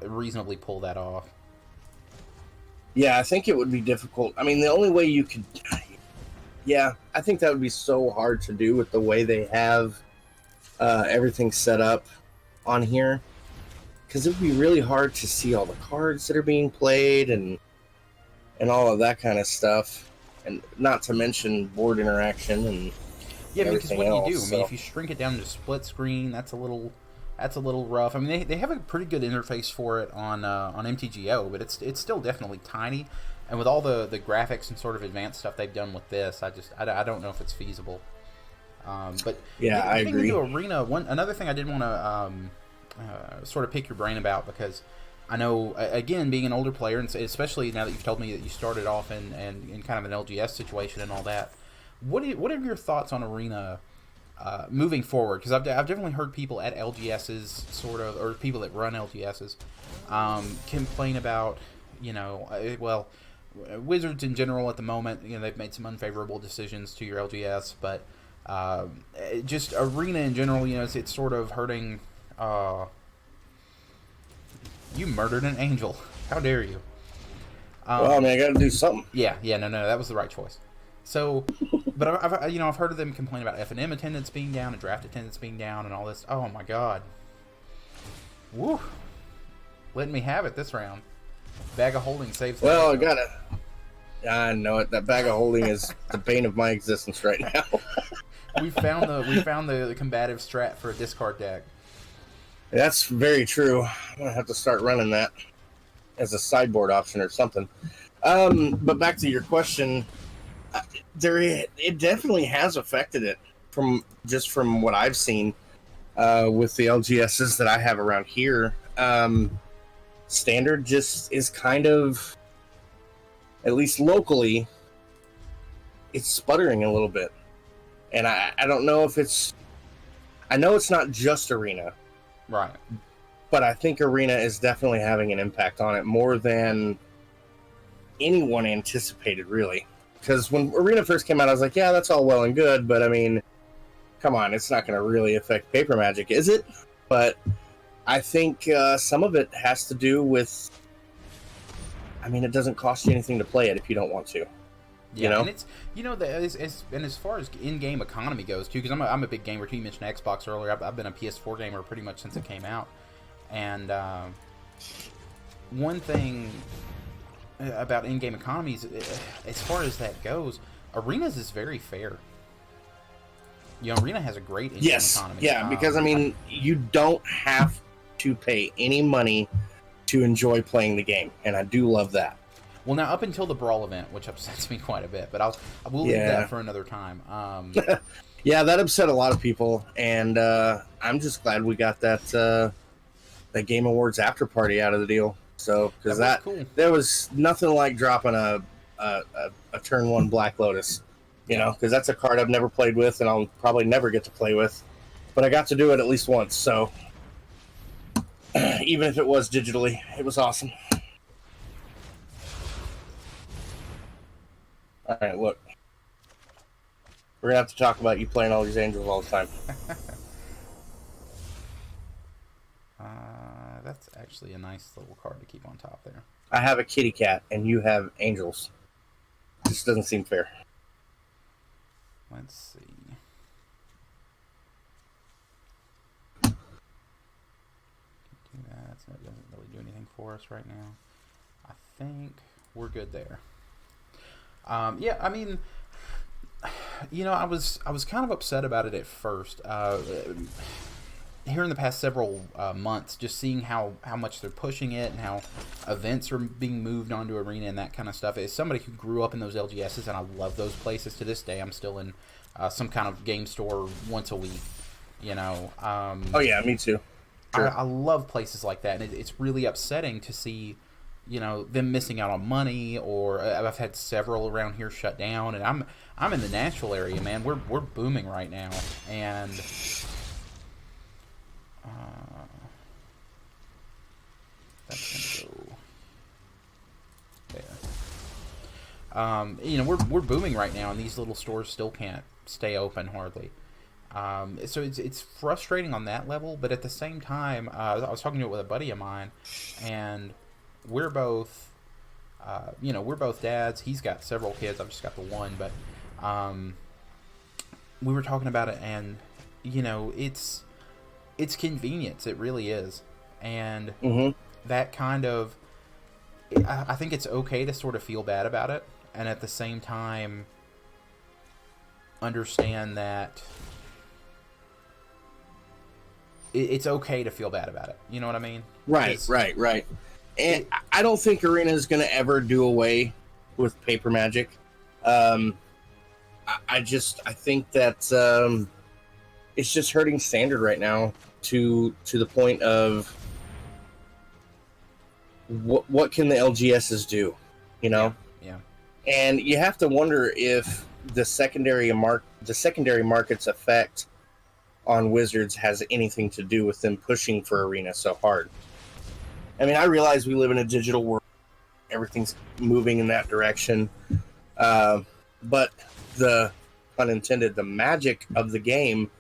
A: reasonably pull that off.
B: Yeah, I think it would be difficult. I mean, the only way you could... Yeah, I think that would be so hard to do with the way they have everything set up on here. Because it would be really hard to see all the cards that are being played and all of that kind of stuff. And not to mention board interaction and
A: yeah, because what
B: else,
A: do you do? I mean, if you shrink it down to split screen, that's a little rough. I mean, they have a pretty good interface for it on MTGO, but it's still definitely tiny. And with all the graphics and sort of advanced stuff they've done with this, I don't know if it's feasible. But
B: yeah, I agree.
A: Into Arena, another thing I did want to sort of pick your brain about, because I know, again, being an older player, and especially now that you've told me that you started off in kind of an LGS situation and all that, what are your thoughts on Arena moving forward? Because I've definitely heard people at LGSs, sort of, or people that run LGSs, complain about, well, Wizards in general at the moment, they've made some unfavorable decisions to your LGS, but just Arena in general, it's sort of hurting. You murdered an angel. How dare you?
B: Well, I mean, I got to do something.
A: Yeah, no, that was the right choice. So, but I've heard of them complain about F&M attendance being down and draft attendance being down and all this. Oh my God. Woo. Letting me have it this round. Bag of holding saves.
B: Well, I know it. That bag of holding is the bane of my existence right now.
A: we found the combative strat for a discard deck.
B: That's very true. I'm gonna have to start running that as a sideboard option or something. But back to your question, it definitely has affected it from what I've seen with the LGSs that I have around here. Standard just is kind of, at least locally, it's sputtering a little bit, and I don't know if I know it's not just Arena.
A: Right.
B: But I think Arena is definitely having an impact on it more than anyone anticipated, really. Because when Arena first came out, I was like, yeah, that's all well and good, but I mean, come on, it's not going to really affect Paper Magic, is it? But I think some of it has to do with, I mean, it doesn't cost you anything to play it if you don't want to.
A: Yeah, and it's and as far as in-game economy goes too, because I'm a big gamer too. You mentioned Xbox earlier. I've been a PS4 gamer pretty much since it came out, and one thing about in-game economies, as far as that goes, Arenas is very fair. Arena has a great in-game economy.
B: Yeah, because I mean, you don't have to pay any money to enjoy playing the game, and I do love that.
A: Well, now up until the Brawl event, which upsets me quite a bit, but we'll leave that for another time.
B: Yeah, that upset a lot of people, and I'm just glad we got that Game Awards after party out of the deal. So because that
A: cool.
B: There was nothing like dropping a turn 1 Black Lotus, you know, because that's a card I've never played with, and I'll probably never get to play with, but I got to do it at least once. So even if it was digitally, it was awesome. All right, look. We're going to have to talk about you playing all these angels all the time.
A: That's actually a nice little card to keep on top there.
B: I have a kitty cat, and you have angels. This doesn't seem fair.
A: Let's see. Do that. So it doesn't really do anything for us right now. I think we're good there. Yeah, I mean, you know, I was kind of upset about it at first. Here in the past several months, just seeing how much they're pushing it and how events are being moved onto Arena and that kind of stuff. As somebody who grew up in those LGSs, and I love those places to this day, I'm still in some kind of game store once a week, you know.
B: Oh, yeah, me too. Sure.
A: I love places like that, and it's really upsetting to see, you know, them missing out on money. Or I've had several around here shut down, and I'm in the Nashville area, man. We're booming right now, and that's gonna go there. You know, we're booming right now, and these little stores still can't stay open hardly. So it's frustrating on that level, but at the same time, I was talking to it with a buddy of mine, and we're both, you know, we're both dads. He's got several kids. I've just got the one, but we were talking about it, and you know, it's convenience. It really is, and that kind of, I think it's okay to sort of feel bad about it, and at the same time, understand that it's okay to feel bad about it. You know what I mean?
B: Right. And I don't think Arena is going to ever do away with paper Magic. I think that it's just hurting Standard right now to the point of what can the LGSs do, you know?
A: Yeah.
B: And you have to wonder if the secondary market's effect on Wizards has anything to do with them pushing for Arena so hard. I mean, I realize we live in a digital world. Everything's moving in that direction. But the, pun intended, the magic of the game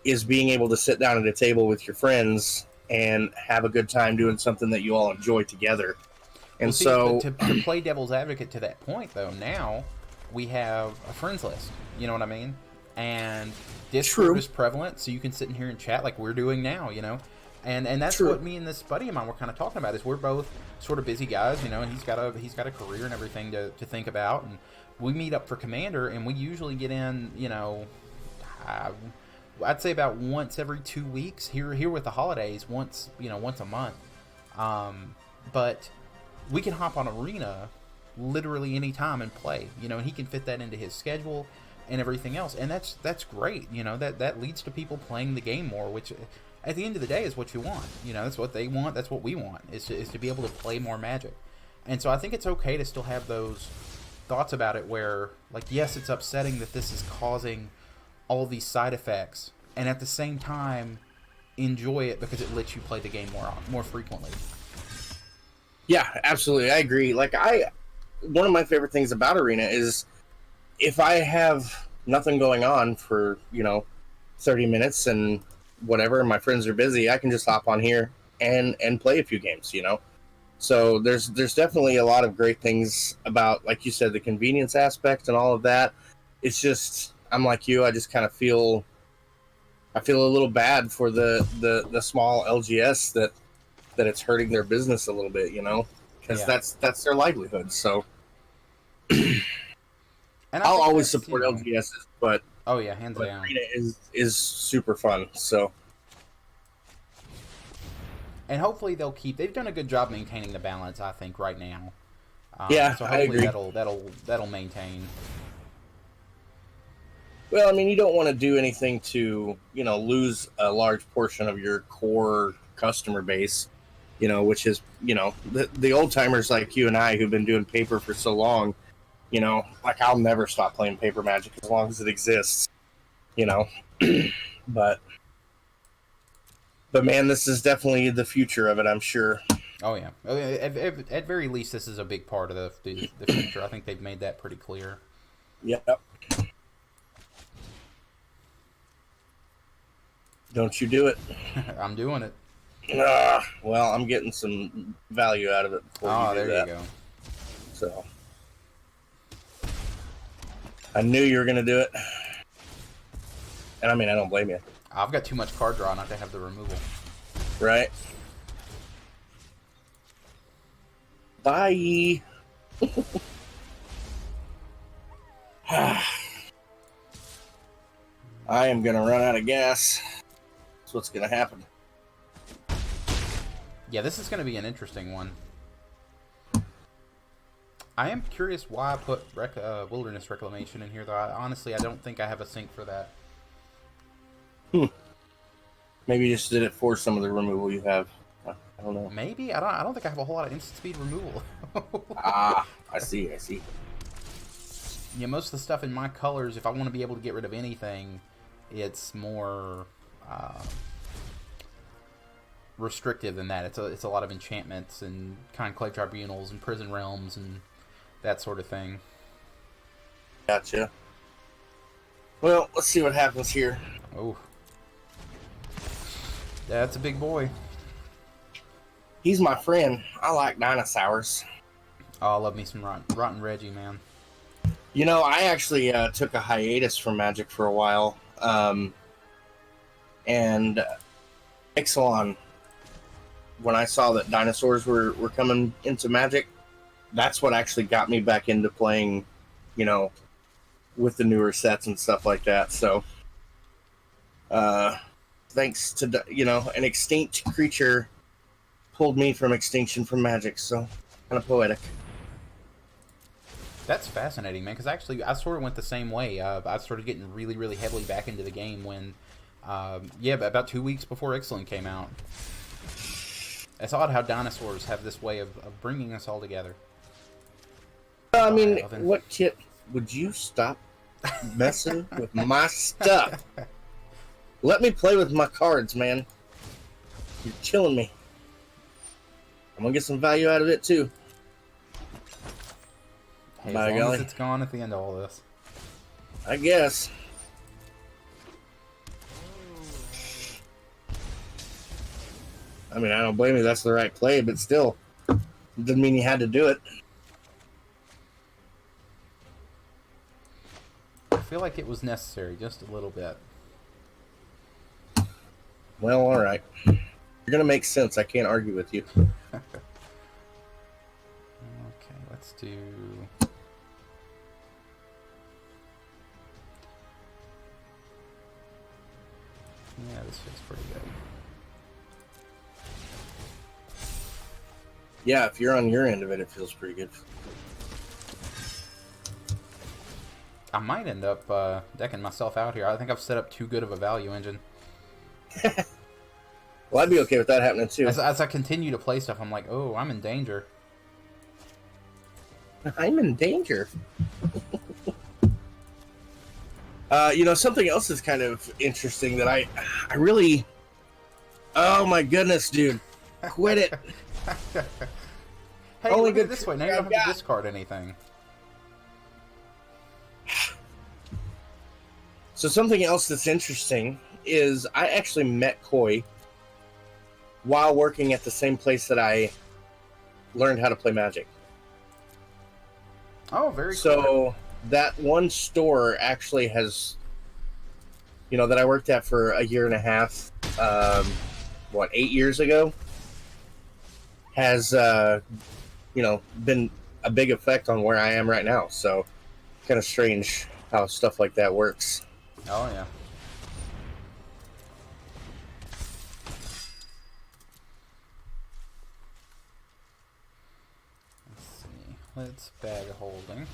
B: is being able to sit down at a table with your friends and have a good time doing something that you all enjoy together. And
A: well, see, to play devil's advocate to that point, though, now we have a friends list. You know what I mean? And Discord is prevalent, so you can sit in here and chat like we're doing now, you know? And that's what me and this buddy of mine were kind of talking about, is we're both sort of busy guys, you know, and he's got a career and everything to think about, and we meet up for Commander, and we usually get in, you know, I'd say about once every 2 weeks. Here with the holidays, once a month. But we can hop on Arena literally any time and play, you know, and he can fit that into his schedule and everything else, and that's great, you know. That leads to people playing the game more, which at the end of the day is what you want, you know. That's what they want, that's what we want, is to be able to play more Magic. And so I think it's okay to still have those thoughts about it, where, like, yes, it's upsetting that this is causing all these side effects, and at the same time enjoy it because it lets you play the game more frequently.
B: Yeah, absolutely, I agree. Like, one of my favorite things about Arena is if I have nothing going on for, you know, 30 minutes and whatever, and my friends are busy, I can just hop on here and play a few games, you know. So there's definitely a lot of great things about, like you said, the convenience aspect and all of that. It's just, I'm like you, I just kind of feel a little bad for the small LGS that it's hurting their business a little bit, you know, because that's their livelihood. So and I'll always support LGSs, but
A: hands down,
B: Arena is super fun. So
A: And hopefully they'll keep. They've done a good job maintaining the balance, I think, right now.
B: Yeah,
A: so
B: I
A: hopefully
B: agree.
A: that'll maintain.
B: Well, I mean, you don't want to do anything to, lose a large portion of your core customer base, which is, the old timers like you and I who've been doing paper for so long, like I'll never stop playing paper Magic as long as it exists, you know. but man, this is definitely the future of it, I'm sure.
A: Oh yeah, at very least, this is a big part of the future. I think they've made that pretty clear.
B: Yep. Don't you do it.
A: I'm doing it.
B: Well, I'm getting some value out of it before you do
A: there
B: that.
A: you go.
B: So, I knew you were going to do it. And I mean, I don't blame you.
A: I've got too much card draw not to have the removal.
B: Right? Bye. I am going to run out of gas. That's what's going to happen.
A: Yeah, this is going to be an interesting one. I am curious why I put Wilderness Reclamation in here, though. Honestly, I don't think I have a sync for that.
B: Maybe you just did it for some of the removal you have. I don't know.
A: Maybe? I don't think I have a whole lot of instant speed removal.
B: I see.
A: Yeah, most of the stuff in my colors, if I want to be able to get rid of anything, it's more restrictive than that. It's a lot of enchantments and conclave tribunals and prison realms and that sort of thing.
B: Gotcha. Well, let's see what happens here.
A: Oh. That's a big boy.
B: He's my friend. I like dinosaurs.
A: Oh, I love me some Rotten Reggie, man.
B: I actually took a hiatus from Magic for a while. And Ixalan, when I saw that dinosaurs were coming into Magic, that's what actually got me back into playing, with the newer sets and stuff like that. So, thanks to, an extinct creature pulled me from extinction from Magic. So, kind of poetic.
A: That's fascinating, man, because actually I sort of went the same way. I started getting really, really heavily back into the game when, about 2 weeks before Ixalan came out. It's odd how dinosaurs have this way of bringing us all together.
B: I mean, what kid... Would you stop messing with my stuff? Let me play with my cards, man. You're killing me. I'm gonna get some value out of it, too.
A: Hey, as long as it's gone at the end of all this.
B: I guess. I mean, I don't blame you. That's the right play, but still, it doesn't mean you had to do it.
A: I feel like it was necessary, just a little bit.
B: Well, all right. You're gonna make sense. I can't argue with you.
A: Okay, let's do... Yeah, this feels pretty good.
B: Yeah, if you're on your end of it, it feels pretty good.
A: I might end up decking myself out here. I think I've set up too good of a value engine.
B: Well, I'd be okay with that happening too.
A: As I continue to play stuff, I'm like, oh, I'm in danger.
B: I'm in danger. Something else is kind of interesting that I really... Oh my goodness, dude. Quit it.
A: Hey, look at it this way. Now you don't have to discard anything.
B: So something else that's interesting is I actually met Koi while working at the same place that I learned how to play Magic.
A: Oh, very cool.
B: So that one store actually has, that I worked at for a year and a half, 8 years ago, has, been a big effect on where I am right now. So kind of strange how stuff like that works.
A: Oh, yeah. Let's bag of holding.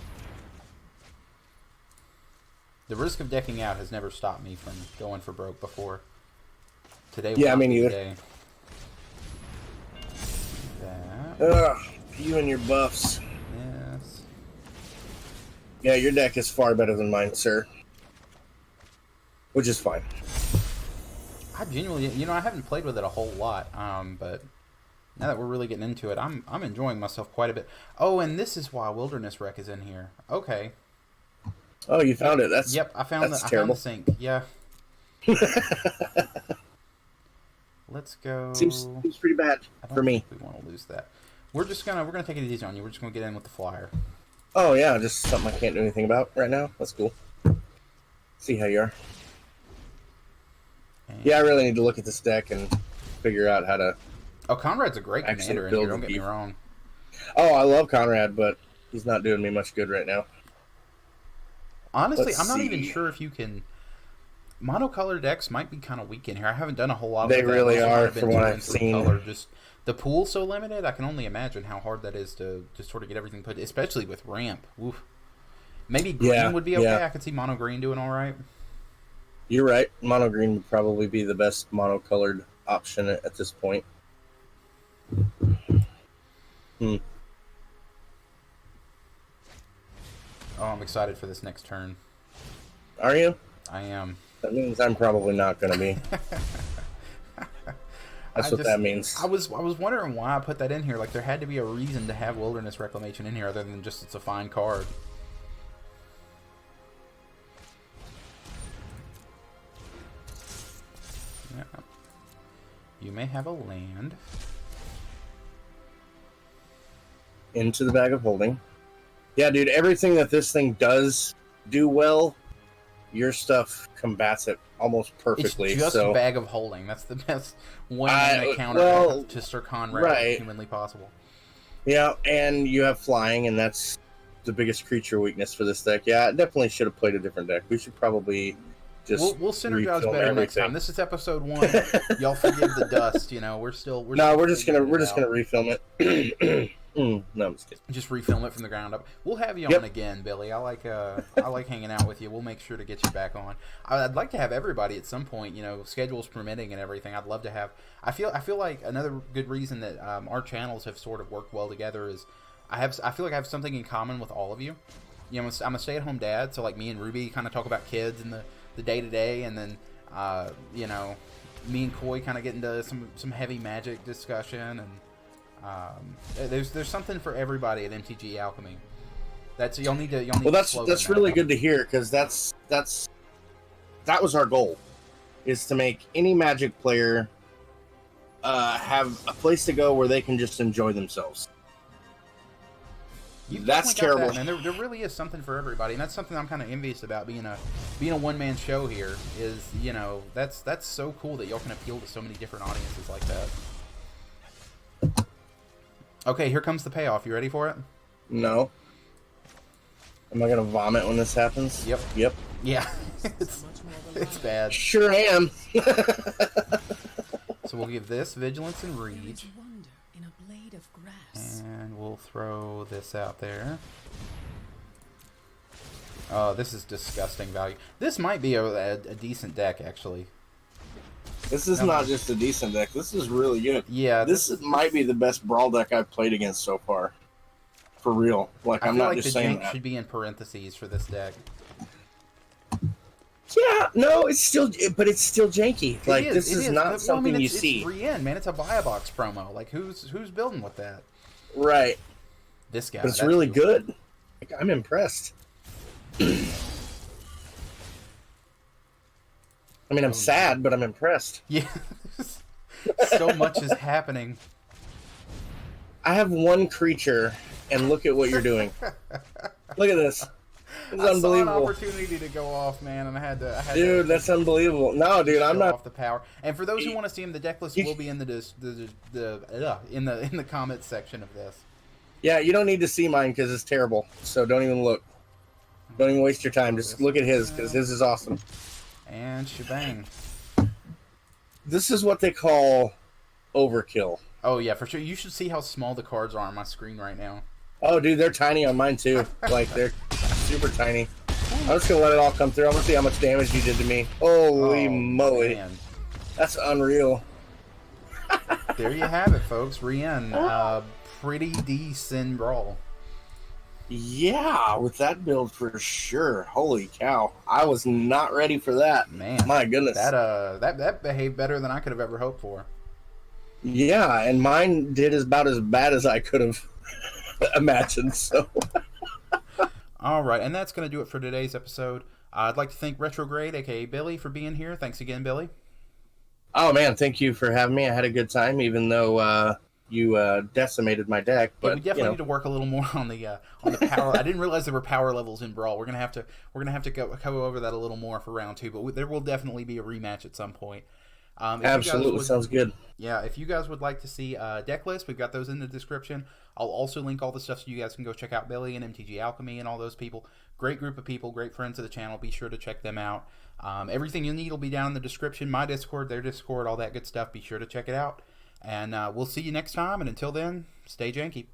A: The risk of decking out has never stopped me from going for broke before. Today will
B: Yeah,
A: not
B: me
A: be the
B: neither.
A: day. That.
B: Ugh, you and your buffs.
A: Yes.
B: Yeah, your deck is far better than mine, sir. Which is fine.
A: I genuinely, you know, I haven't played with it a whole lot, but now that we're really getting into it, I'm enjoying myself quite a bit. Oh, and this is why Wilderness Rec is in here. Okay.
B: Oh, you found it. That's
A: Yep, I found
B: terrible.
A: the sink. Yeah. Let's go.
B: Seems pretty bad for me.
A: We want to lose that. We're gonna take it easy on you. We're just gonna get in with the flyer.
B: Oh yeah, just something I can't do anything about right now. That's cool. See how you are.
A: And
B: yeah, I really need to look at this deck and figure out how to.
A: Oh, Conrad's a great
B: actually
A: commander in
B: build
A: here. Don't
B: a
A: get me
B: beef.
A: wrong.
B: Oh, I love Konrad, but he's not doing me much good right now.
A: Honestly,
B: Let's
A: I'm not even
B: see.
A: sure if you can. Monocolored decks might be kind of weak in here. I haven't done a whole lot.
B: They
A: with that.
B: really
A: Most of mine
B: are,
A: have been
B: from what
A: 2
B: I've
A: and 3
B: seen.
A: color. Just the pool's so limited. I can only imagine how hard that is to sort of get everything put, especially with ramp. Oof. Maybe green
B: Yeah,
A: would be okay.
B: yeah.
A: I could see mono green doing all right.
B: You're right. Mono green would probably be the best monocolored option at this point.
A: Oh, I'm excited for this next turn.
B: Are you?
A: I am.
B: That means I'm probably not going to be. That's what that means.
A: I was wondering why I put that in here. Like, there had to be a reason to have Wilderness Reclamation in here other than just it's a fine card. Yeah. You may have a land.
B: Into the bag of holding. Yeah, dude, everything that this thing does do well, your stuff combats it almost perfectly.
A: It's just
B: so
A: a bag of holding. That's the best one counter to Sir Kon-Radical
B: right.
A: humanly possible.
B: Yeah, and you have flying, and that's the biggest creature weakness for this deck. Yeah, I definitely should have played a different deck. We should probably just
A: we'll synergize
B: refilm
A: better next
B: everything.
A: time. This is episode 1. Y'all forgive the dust. You know, we're still
B: we're
A: still
B: just gonna
A: figuring it out.
B: refilm it. No, I'm just kidding.
A: Just refilm it from the ground up. We'll have you
B: Yep.
A: on again, Billy. I like hanging out with you. We'll make sure to get you back on. I'd like to have everybody at some point. You know, schedules permitting and everything. I'd love to have. I feel like another good reason that our channels have sort of worked well together is I feel like I have something in common with all of you. You know, I'm a stay-at-home dad, so like me and Ruby kind of talk about kids and the day-to-day, and then you know, me and Coy kind of get into some heavy Magic discussion, and there's something for everybody at MTGAlchemy. You'll need to.
B: Well, that's really good to hear, because that was our goal, is to make any Magic player have a place to go where they can just enjoy themselves. That's terrible.
A: That, man. There really is something for everybody, and that's something I'm kind of envious about being a one-man show here. Is, you know, that's so cool that y'all can appeal to so many different audiences like that. Okay, here comes the payoff. You ready for it?
B: No. Am I gonna vomit when this happens?
A: Yep.
B: Yep.
A: Yeah. it's bad.
B: Sure am.
A: So we'll give this Vigilance and Reach. And we'll throw this out there. Oh, this is disgusting value. This might be a decent deck, actually.
B: This is not just a decent deck. This is really good.
A: Yeah.
B: This might be the best Brawl deck I've played against so far. For real. Like, I'm not just saying that.
A: I feel like the Jank should be in parentheses for this deck.
B: Yeah, no, it's still janky. Like, this is not something you see.
A: It's Rienne, man. It's a buy a box promo. Like, who's building with that?
B: Right.
A: This guy.
B: But it's really good. Like, I'm impressed. I mean, I'm sad, but I'm impressed.
A: Yeah. So much is happening.
B: I have one creature, and look at what you're doing. Look at this. It's unbelievable.
A: I saw an opportunity to go off, man, and I had to.
B: Dude, that's unbelievable. No, dude, I'm not
A: off the power. And for those who want to see him, the deck list will be in the comments section of this.
B: Yeah, you don't need to see mine because it's terrible. So don't even look. Don't even waste your time. Just look at his, because his is awesome.
A: And shebang.
B: This is what they call overkill.
A: Oh yeah, for sure. You should see how small the cards are on my screen right now.
B: Oh, dude, they're tiny on mine too. Like they're super tiny. I'm just gonna let it all come through. I'm gonna see how much damage you did to me. Holy moly,
A: man.
B: that's unreal.
A: There you have it, folks. Rienne, pretty decent Brawl.
B: Yeah, with that build for sure. Holy cow, I was not ready for that.
A: Man,
B: my goodness.
A: That behaved better than I could have ever hoped for.
B: Yeah, and mine did about as bad as I could have imagined. So.
A: All right, and that's going to do it for today's episode. I'd like to thank Retr0grayed, aka Billy, for being here. Thanks again, Billy.
B: Oh man, thank you for having me. I had a good time, even though you decimated my deck. But
A: yeah, we definitely need to work a little more on the power. I didn't realize there were power levels in Brawl. We're gonna have to go over that a little more for round 2. But there will definitely be a rematch at some point.
B: Absolutely, sounds good.
A: Yeah, if you guys would like to see Decklist, we've got those in the description. I'll also link all the stuff so you guys can go check out Billy and MTGAlchemy and all those people. Great group of people, great friends of the channel. Be sure to check them out. Everything you need will be down in the description. My Discord, their Discord, all that good stuff. Be sure to check it out. And we'll see you next time. And until then, stay janky.